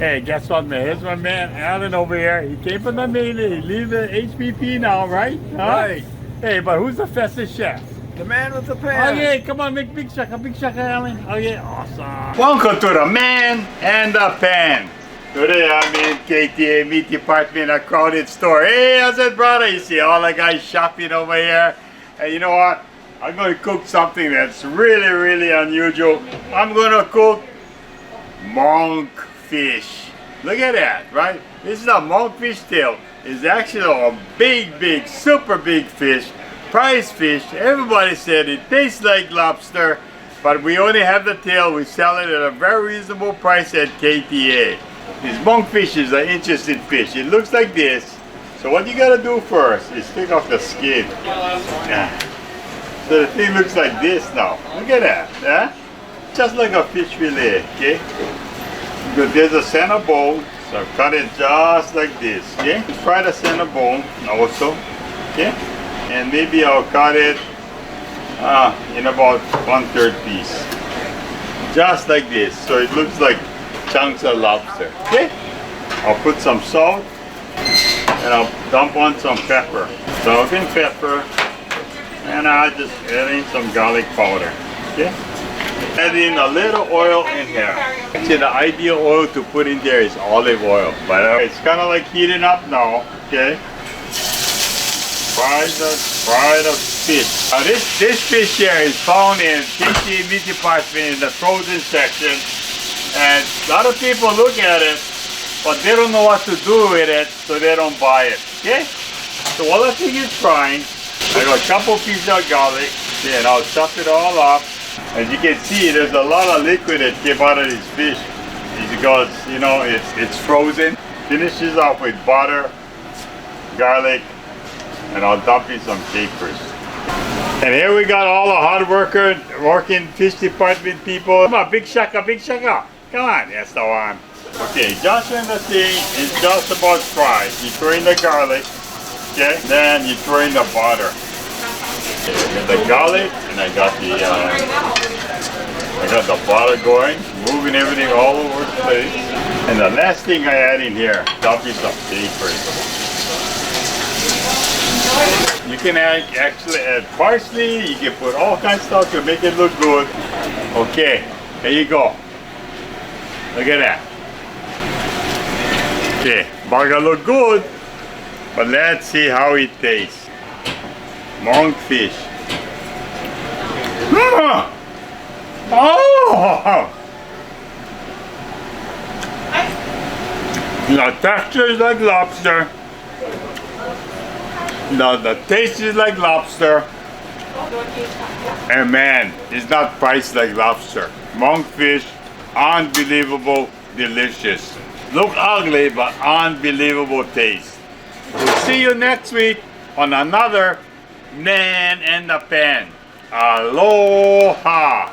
Hey, guess what, man? Here's my man Alan over here. He came from the mainland. He leaves the HPP now, right? Huh? Right. Hey, but who's the fastest chef? The man with the pan. Okay, come on, make big shaka, Alan. Okay, awesome. Welcome to the man and the pan. Today I'm in KTA Meat Department, a crowded store. Hey, how's it, brother? You see all the guys shopping over here. And you know what? I'm going to cook something that's really, really unusual. I'm going to cook monk fish. Look at that, right? This is a monkfish tail. It's actually a big, super big fish, prize fish. Everybody said it tastes like lobster, but we only have the tail. We sell it at a very reasonable price at KTA. This monkfish is an interesting fish. It looks like this. So what you gotta do first is take off the skin. Yeah. So the thing looks like this now. Look at that, yeah? Just like a fish fillet, okay? Because there's a center bone, so cut it just like this, okay? Fry the center bone also, okay? And maybe I'll cut it in about 1/3 piece. Just like this, so it looks like chunks of lobster, okay? I'll put some salt, and I'll dump on some pepper. Salt and pepper, and I'll just add in some garlic powder, okay? Add in a little oil in here. Actually, the ideal oil to put in there is olive oil, but it's kind of like heating up now, okay? Fry the fish. Now this fish here is found in KTA Meat Department in the frozen section, and a lot of people look at it, but they don't know what to do with it, so they don't buy it, okay? So while the thing is frying, I got a couple pieces of garlic, and I'll chop it all up. As you can see, there's a lot of liquid that came out of this fish because, you know, it's frozen. Finishes off with butter, garlic, and I'll dump in some capers. And here we got all the hard working fish department people. Come on, big shaka. Come on, that's the one. Okay, just when the thing is just about fried, you throw in the garlic, okay? Then you throw in the butter. Got the garlic, and I got the butter going, moving everything all over the place. And the last thing I add in here, dump in some capers. You can actually add parsley. You can put all kinds of stuff to make it look good. Okay, there you go. Look at that. Okay, burger look good, but let's see how it tastes. Monkfish. Oh! The texture is like lobster. The taste is like lobster. And man, it's not priced like lobster. Monkfish, unbelievable, delicious. Look ugly, but unbelievable taste. We'll see you next week on another Man and the Pan. Aloha!